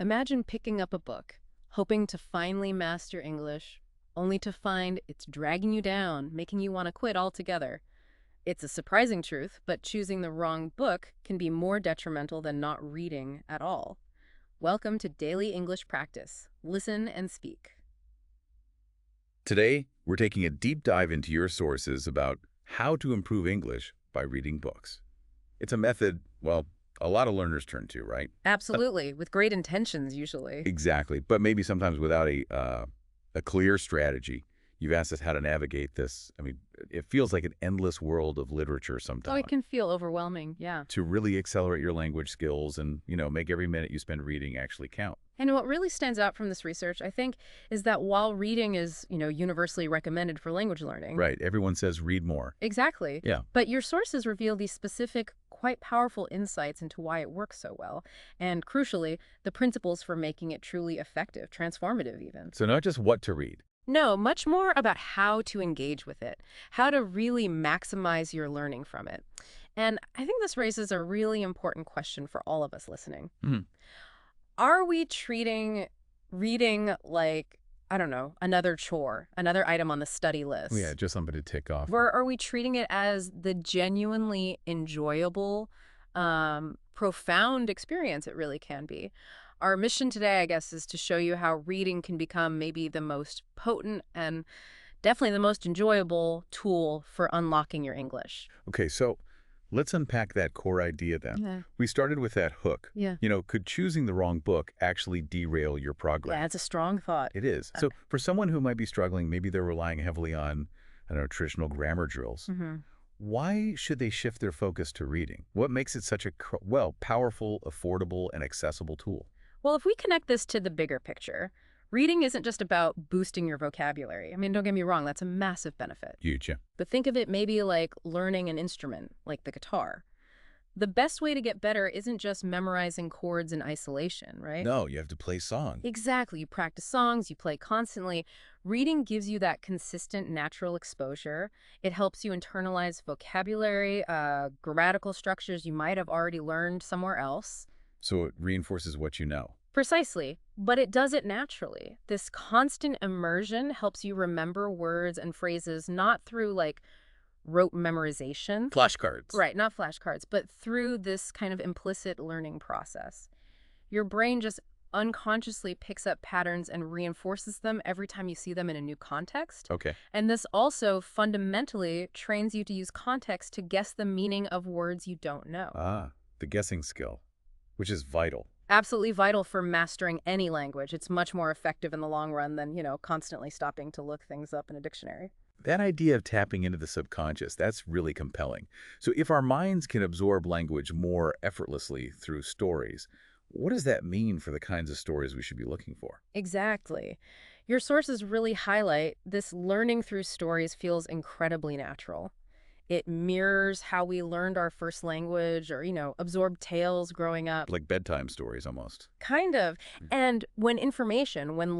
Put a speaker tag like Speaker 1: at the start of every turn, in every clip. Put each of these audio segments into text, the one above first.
Speaker 1: Imagine picking up a book, hoping to finally master English, only to find it's dragging you down, making you want to quit altogether. It's a surprising truth, but choosing the wrong book can be more detrimental than not reading at all. Welcome to Daily English Practice. Listen and speak.
Speaker 2: Today, we're taking a deep dive into your sources about how to improve English by reading books. It's a method, well, a lot of learners turn to, right?
Speaker 1: Absolutely, with great intentions usually.
Speaker 2: Exactly, but maybe sometimes without a clear strategy. You've asked us how to navigate this. I mean, it feels like an endless world of literature
Speaker 1: Oh,
Speaker 2: sometimes.
Speaker 1: it can feel overwhelming, yeah.
Speaker 2: To really accelerate your language skills and, make every minute you spend reading actually count.
Speaker 1: And what really stands out from this research, I think, is that while reading is, universally recommended for language learning.
Speaker 2: Right, everyone says read more.
Speaker 1: Exactly.
Speaker 2: Yeah.
Speaker 1: But your sources reveal these specific, quite powerful insights into why it works so well. And crucially, the principles for making it truly effective, transformative even.
Speaker 2: So not just what to read.
Speaker 1: No, much more about how to engage with it, how to really maximize your learning from it. And I think this raises a really important question for all of us listening.
Speaker 2: Mhm.
Speaker 1: Are we treating reading like, I don't know, another chore, another item on the study list?
Speaker 2: Yeah, just something to tick off.
Speaker 1: Or are we treating it as the genuinely enjoyable, profound experience it really can be? Our mission today, I guess, is to show you how reading can become maybe the most potent and definitely the most enjoyable tool for unlocking your English.
Speaker 2: Okay, so let's unpack that core idea then.
Speaker 1: Yeah.
Speaker 2: We started with that hook.
Speaker 1: Yeah.
Speaker 2: Could choosing the wrong book actually derail your progress?
Speaker 1: Yeah, it's a strong thought.
Speaker 2: It is. So for someone who might be struggling, maybe they're relying heavily on, traditional grammar drills.
Speaker 1: Mm-hmm.
Speaker 2: Why should they shift their focus to reading? What makes it such a, powerful, affordable, and accessible tool?
Speaker 1: Well, if we connect this to the bigger picture, reading isn't just about boosting your vocabulary. I mean, don't get me wrong, that's a massive benefit.
Speaker 2: Huge, yeah.
Speaker 1: But think of it maybe like learning an instrument, like the guitar. The best way to get better isn't just memorizing chords in isolation, right?
Speaker 2: No, you have to play song.
Speaker 1: Exactly. You practice songs, you play constantly. Reading gives you that consistent, natural exposure. It helps you internalize vocabulary, grammatical structures you might have already learned somewhere else.
Speaker 2: So it reinforces what you know.
Speaker 1: Precisely, but it does it naturally. This constant immersion helps you remember words and phrases not through rote memorization.
Speaker 2: Flashcards.
Speaker 1: Right, not flashcards, but through this kind of implicit learning process. Your brain just unconsciously picks up patterns and reinforces them every time you see them in a new context.
Speaker 2: Okay.
Speaker 1: And this also fundamentally trains you to use context to guess the meaning of words you don't know.
Speaker 2: The guessing skill, which is vital.
Speaker 1: Absolutely vital for mastering any language. It's much more effective in the long run than, constantly stopping to look things up in a dictionary.
Speaker 2: That idea of tapping into the subconscious, that's really compelling. So if our minds can absorb language more effortlessly through stories, what does that mean for the kinds of stories we should be looking for?
Speaker 1: Exactly. Your sources really highlight this learning through stories feels incredibly natural. It mirrors how we learned our first language or, absorbed tales growing up.
Speaker 2: Like bedtime stories almost.
Speaker 1: Kind of. And when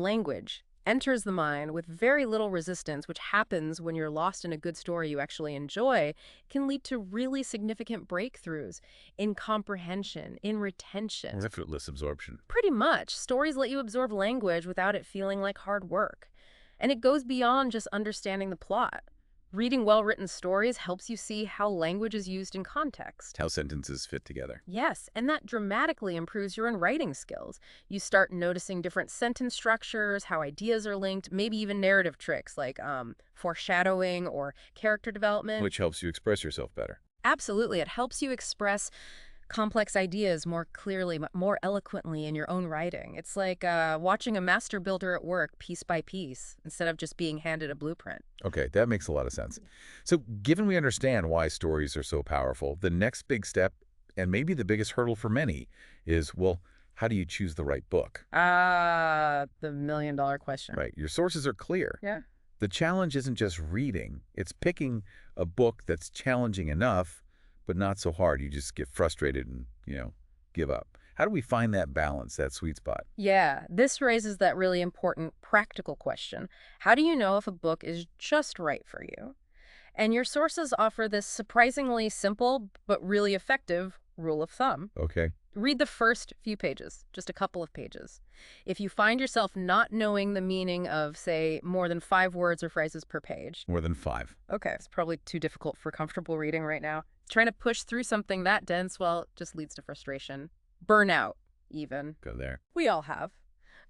Speaker 1: language enters the mind with very little resistance, which happens when you're lost in a good story you actually enjoy, can lead to really significant breakthroughs in comprehension, in retention.
Speaker 2: Effortless absorption.
Speaker 1: Pretty much. Stories let you absorb language without it feeling like hard work. And it goes beyond just understanding the plot. Reading well-written stories helps you see how language is used in context.
Speaker 2: How sentences fit together.
Speaker 1: Yes, and that dramatically improves your own writing skills. You start noticing different sentence structures, how ideas are linked, maybe even narrative tricks like foreshadowing or character development.
Speaker 2: Which helps you express yourself better.
Speaker 1: Absolutely. It helps you express complex ideas more clearly, more eloquently in your own writing. It's like watching a master builder at work piece by piece instead of just being handed a blueprint.
Speaker 2: Okay, that makes a lot of sense. So given we understand why stories are so powerful, the next big step, and maybe the biggest hurdle for many, is, how do you choose the right book?
Speaker 1: The million-dollar question.
Speaker 2: Right, your sources are clear.
Speaker 1: Yeah.
Speaker 2: The challenge isn't just reading, it's picking a book that's challenging enough, but not so hard. You just get frustrated and, give up. How do we find that balance, that sweet spot?
Speaker 1: Yeah, this raises that really important practical question. How do you know if a book is just right for you? And your sources offer this surprisingly simple but really effective rule of thumb.
Speaker 2: Okay.
Speaker 1: Read the first few pages, just a couple of pages. If you find yourself not knowing the meaning of, say, more than 5 words or phrases per page,
Speaker 2: More than 5.
Speaker 1: okay, it's probably too difficult for comfortable reading right now. Trying to push through something that dense, well, just leads to frustration. Burnout, even.
Speaker 2: Go there.
Speaker 1: We all have.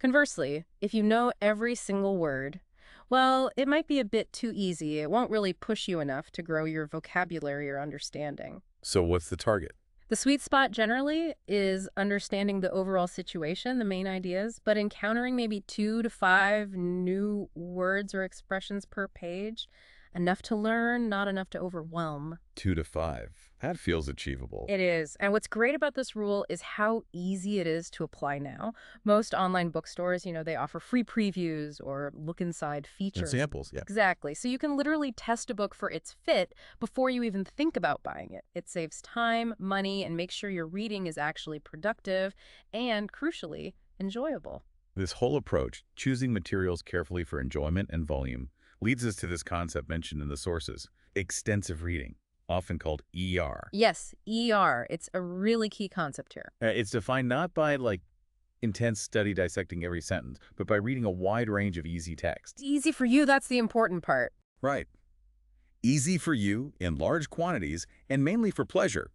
Speaker 1: Conversely, if you know every single word, well, it might be a bit too easy. It won't really push you enough to grow your vocabulary or understanding.
Speaker 2: So what's the target?
Speaker 1: The sweet spot generally is understanding the overall situation, the main ideas, but encountering maybe 2 to 5 new words or expressions per page. Enough to learn, not enough to overwhelm.
Speaker 2: 2 to 5. That feels achievable.
Speaker 1: It is. And what's great about this rule is how easy it is to apply now. Most online bookstores, they offer free previews or look inside features.
Speaker 2: Examples, yeah.
Speaker 1: Exactly. So you can literally test a book for its fit before you even think about buying it. It saves time, money, and makes sure your reading is actually productive and, crucially, enjoyable.
Speaker 2: This whole approach, choosing materials carefully for enjoyment and volume, leads us to this concept mentioned in the sources, extensive reading, often called ER.
Speaker 1: Yes, ER. It's a really key concept here.
Speaker 2: It's defined not by, intense study dissecting every sentence, but by reading a wide range of easy text.
Speaker 1: Easy for you, that's the important part.
Speaker 2: Right. Easy for you, in large quantities, and mainly for pleasure.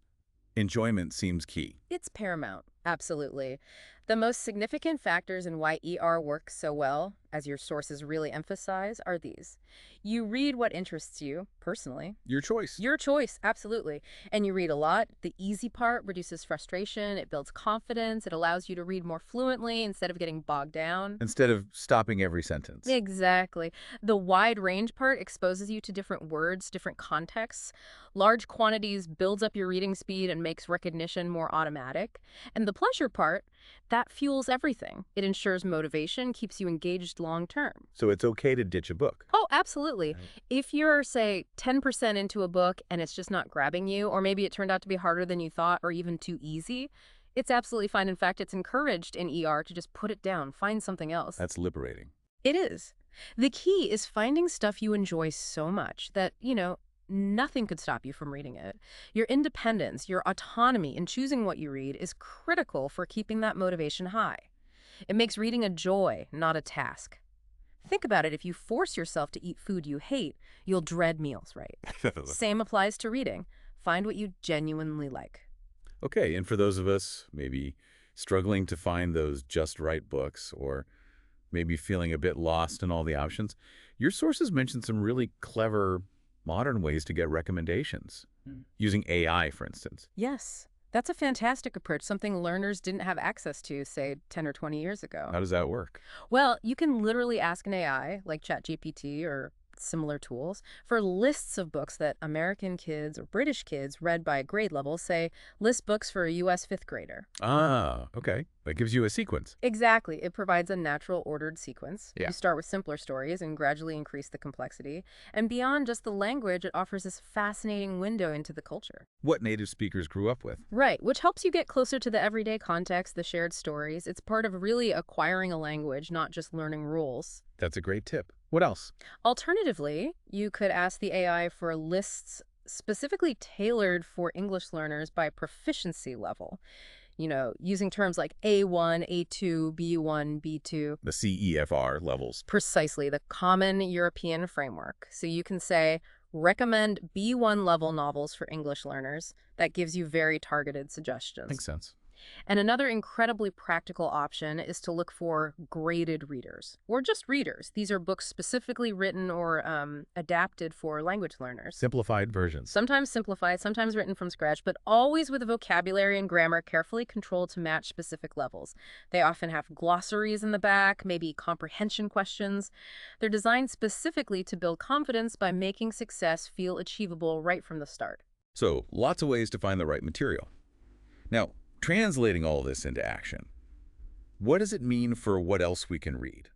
Speaker 2: Enjoyment seems key.
Speaker 1: It's paramount, absolutely. The most significant factors in why ER works so well, as your sources really emphasize, are these. You read what interests you, personally.
Speaker 2: Your choice.
Speaker 1: Your choice, absolutely. And you read a lot. The easy part reduces frustration, it builds confidence, it allows you to read more fluently instead of getting bogged down.
Speaker 2: Instead of stopping every sentence.
Speaker 1: Exactly. The wide range part exposes you to different words, different contexts. Large quantities builds up your reading speed and makes recognition more automatic. And the pleasure part, that fuels everything. It ensures motivation, keeps you engaged long term.
Speaker 2: So it's okay to ditch a book.
Speaker 1: Oh, absolutely.
Speaker 2: Right.
Speaker 1: If you're, say, 10% into a book and it's just not grabbing you, or maybe it turned out to be harder than you thought or even too easy, it's absolutely fine. In fact, it's encouraged in ER to just put it down, find something else.
Speaker 2: That's liberating.
Speaker 1: It is. The key is finding stuff you enjoy so much that, nothing could stop you from reading it. Your independence, your autonomy in choosing what you read is critical for keeping that motivation high. It makes reading a joy, not a task. Think about it. If you force yourself to eat food you hate, you'll dread meals, right? Same applies to reading. Find what you genuinely like.
Speaker 2: Okay, and for those of us maybe struggling to find those just right books or maybe feeling a bit lost in all the options, your sources mention some really clever modern ways to get recommendations, using AI, for instance.
Speaker 1: Yes, that's a fantastic approach, something learners didn't have access to, say, 10 or 20 years ago.
Speaker 2: How does that work?
Speaker 1: Well, you can literally ask an AI, like ChatGPT or similar tools, for lists of books that American kids or British kids read by grade level, say, list books for a U.S. fifth grader.
Speaker 2: Ah, okay. That gives you a sequence.
Speaker 1: Exactly. It provides a natural ordered sequence.
Speaker 2: Yeah.
Speaker 1: You start with simpler stories and gradually increase the complexity. And beyond just the language, it offers this fascinating window into the culture.
Speaker 2: What native speakers grew up with.
Speaker 1: Right, which helps you get closer to the everyday context, the shared stories. It's part of really acquiring a language, not just learning rules.
Speaker 2: That's a great tip. What else?
Speaker 1: Alternatively, you could ask the AI for lists specifically tailored for English learners by proficiency level. Using terms like A1, A2, B1, B2.
Speaker 2: The CEFR levels.
Speaker 1: Precisely, the common European framework. So you can say, recommend B1 level novels for English learners. That gives you very targeted suggestions.
Speaker 2: Makes sense.
Speaker 1: And another incredibly practical option is to look for graded readers, or just readers. These are books specifically written or adapted for language learners.
Speaker 2: Simplified versions.
Speaker 1: Sometimes simplified, sometimes written from scratch, but always with vocabulary and grammar carefully controlled to match specific levels. They often have glossaries in the back, maybe comprehension questions. They're designed specifically to build confidence by making success feel achievable right from the start.
Speaker 2: So, lots of ways to find the right material. Now, translating all this into action, what does it mean for what else we can read?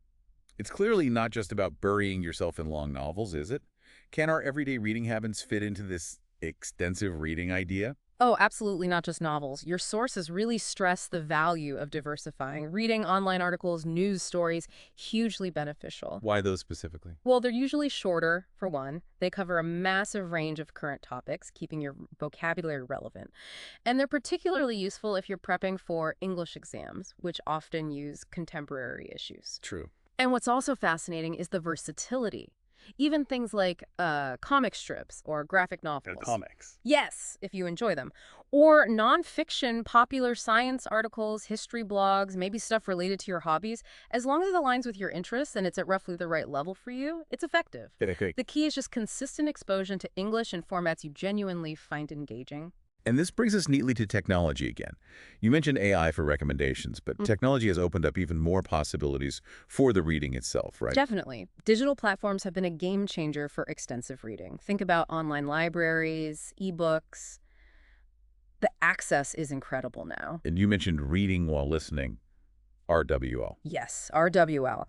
Speaker 2: It's clearly not just about burying yourself in long novels, is it? Can our everyday reading habits fit into this extensive reading idea?
Speaker 1: Oh, absolutely not just novels. Your sources really stress the value of diversifying. Reading online articles, news stories, hugely beneficial.
Speaker 2: Why those specifically?
Speaker 1: Well, they're usually shorter, for one. They cover a massive range of current topics, keeping your vocabulary relevant. And they're particularly useful if you're prepping for English exams, which often use contemporary issues.
Speaker 2: True.
Speaker 1: And what's also fascinating is the versatility. Even things like comic strips or graphic novels.
Speaker 2: Comics.
Speaker 1: Yes, if you enjoy them. Or nonfiction, popular science articles, history blogs, maybe stuff related to your hobbies. As long as it aligns with your interests and it's at roughly the right level for you, it's effective.
Speaker 2: Okay.
Speaker 1: The key is just consistent exposure to English in formats you genuinely find engaging.
Speaker 2: And this brings us neatly to technology again. You mentioned AI for recommendations, but technology has opened up even more possibilities for the reading itself, right?
Speaker 1: Definitely. Digital platforms have been a game changer for extensive reading. Think about online libraries, ebooks. The access is incredible now.
Speaker 2: And you mentioned reading while listening, RWL.
Speaker 1: Yes, RWL.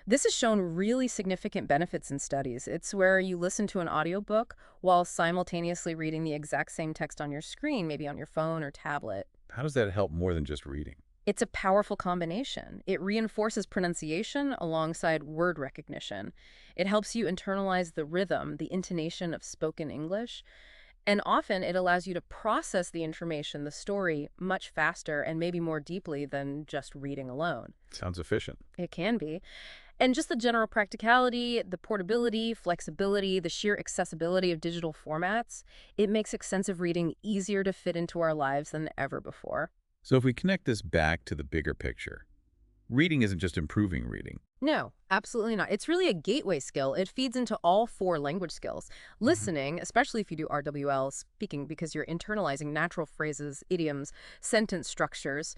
Speaker 1: This has shown really significant benefits in studies. It's where you listen to an audiobook while simultaneously reading the exact same text on your screen, maybe on your phone or tablet.
Speaker 2: How does that help more than just reading?
Speaker 1: It's a powerful combination. It reinforces pronunciation alongside word recognition. It helps you internalize the rhythm, the intonation of spoken English, and often it allows you to process the information, the story, much faster and maybe more deeply than just reading alone.
Speaker 2: Sounds efficient.
Speaker 1: It can be. And just the general practicality, the portability, flexibility, the sheer accessibility of digital formats, it makes extensive reading easier to fit into our lives than ever before.
Speaker 2: So if we connect this back to the bigger picture, reading isn't just improving reading.
Speaker 1: No, absolutely not. It's really a gateway skill. It feeds into all four language skills. Listening, especially if you do RWL, speaking because you're internalizing natural phrases, idioms, sentence structures.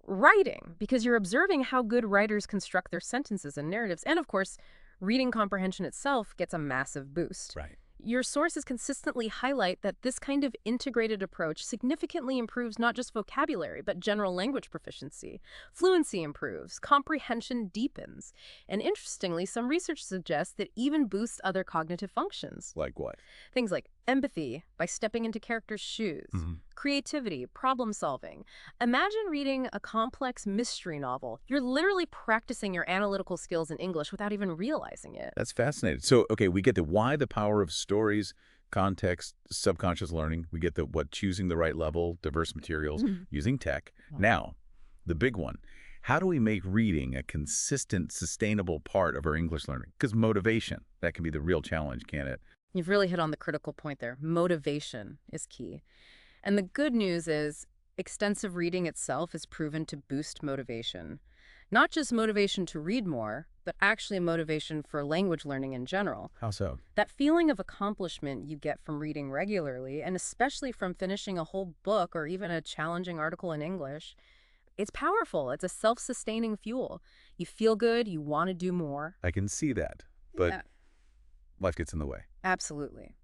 Speaker 1: Writing, because you're observing how good writers construct their sentences and narratives. And of course, reading comprehension itself gets a massive boost.
Speaker 2: Right.
Speaker 1: Your sources consistently highlight that this kind of integrated approach significantly improves not just vocabulary, but general language proficiency. Fluency improves, comprehension deepens, and interestingly, some research suggests that even boosts other cognitive functions.
Speaker 2: Like what?
Speaker 1: Things like empathy by stepping into characters' shoes, creativity, problem solving. Imagine reading a complex mystery novel. You're literally practicing your analytical skills in English without even realizing it.
Speaker 2: That's fascinating. So, okay, we get the why, the power of stories, context, subconscious learning. We get the what, choosing the right level, diverse materials, using tech. Now, the big one. How do we make reading a consistent, sustainable part of our English learning? Because motivation, that can be the real challenge, can't it?
Speaker 1: You've really hit on the critical point there. Motivation is key. And the good news is extensive reading itself is proven to boost motivation. Not just motivation to read more, but actually a motivation for language learning in general.
Speaker 2: How so?
Speaker 1: That feeling of accomplishment you get from reading regularly, and especially from finishing a whole book or even a challenging article in English, it's powerful. It's a self-sustaining fuel. You feel good, you want to do more.
Speaker 2: I can see that, but
Speaker 1: Yeah.
Speaker 2: life gets in the way.
Speaker 1: Absolutely.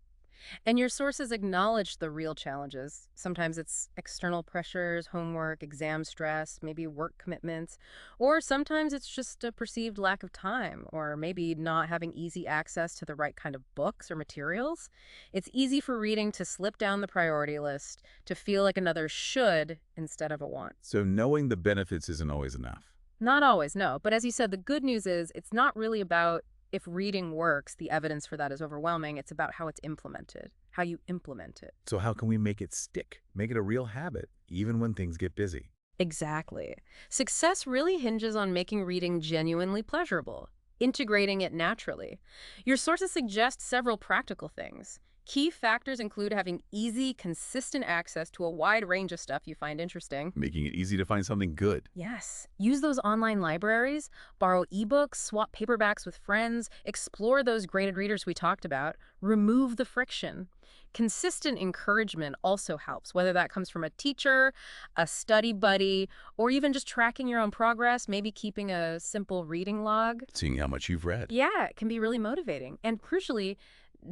Speaker 1: And your sources acknowledge the real challenges. Sometimes it's external pressures, homework, exam stress, maybe work commitments, or sometimes it's just a perceived lack of time, or maybe not having easy access to the right kind of books or materials. It's easy for reading to slip down the priority list, to feel like another should instead of a want.
Speaker 2: So knowing the benefits isn't always enough.
Speaker 1: Not always, no. But as you said, the good news is it's not really about if reading works, the evidence for that is overwhelming. It's about how it's implemented, how you implement it.
Speaker 2: So how can we make it stick, make it a real habit, even when things get busy?
Speaker 1: Exactly. Success really hinges on making reading genuinely pleasurable, integrating it naturally. Your sources suggest several practical things. Key factors include having easy, consistent access to a wide range of stuff you find interesting.
Speaker 2: Making it easy to find something good.
Speaker 1: Yes. Use those online libraries, borrow ebooks, swap paperbacks with friends, explore those graded readers we talked about, remove the friction. Consistent encouragement also helps, whether that comes from a teacher, a study buddy, or even just tracking your own progress, maybe keeping a simple reading log.
Speaker 2: Seeing how much you've read.
Speaker 1: Yeah, it can be really motivating. And crucially,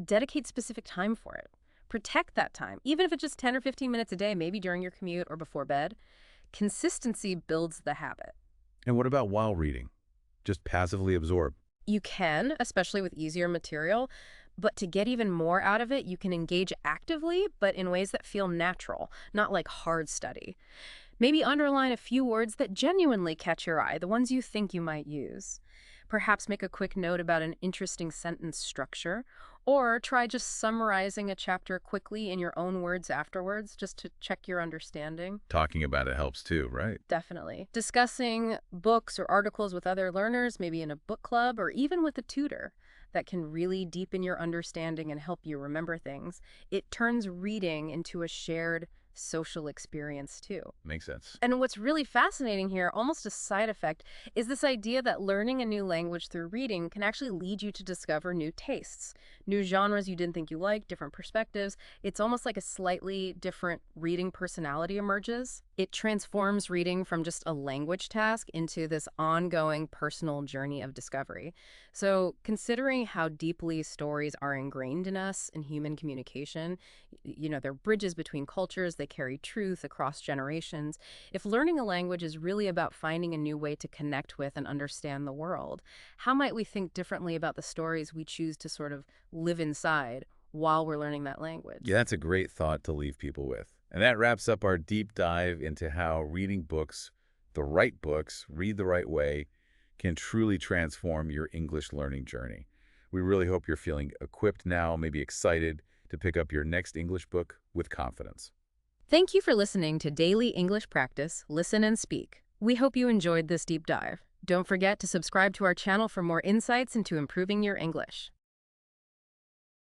Speaker 1: dedicate specific time for it. Protect that time, even if it's just 10 or 15 minutes a day, maybe during your commute or before bed. Consistency builds the habit.
Speaker 2: And what about while reading? Just passively absorb.
Speaker 1: You can, especially with easier material, But to get even more out of it, you can engage actively, but in ways that feel natural, not like hard study. Maybe underline a few words that genuinely catch your eye, the ones you think you might use. Perhaps make a quick note about an interesting sentence structure, or try just summarizing a chapter quickly in your own words afterwards, just to check your understanding.
Speaker 2: Talking about it helps too, right?
Speaker 1: Definitely. Discussing books or articles with other learners, maybe in a book club or even with a tutor, that can really deepen your understanding and help you remember things. It turns reading into a shared social experience too.
Speaker 2: Makes sense.
Speaker 1: And what's really fascinating here, almost a side effect, is this idea that learning a new language through reading can actually lead you to discover new tastes, new genres you didn't think you liked, different perspectives. It's almost like a slightly different reading personality emerges. It transforms reading from just a language task into this ongoing personal journey of discovery. So, considering how deeply stories are ingrained in us in human communication, they're bridges between cultures, they carry truth across generations. If learning a language is really about finding a new way to connect with and understand the world, how might we think differently about the stories we choose to sort of live inside while we're learning that
Speaker 2: Yeah,
Speaker 1: language?
Speaker 2: that's a great thought to leave people with. And that wraps up our deep dive into how reading books, the right books, read the right way, can truly transform your English learning journey. We really hope you're feeling equipped now, maybe excited to pick up your next English book with confidence.
Speaker 1: Thank you for listening to Daily English Practice, Listen and Speak. We hope you enjoyed this deep dive. Don't forget to subscribe to our channel for more insights into improving your English.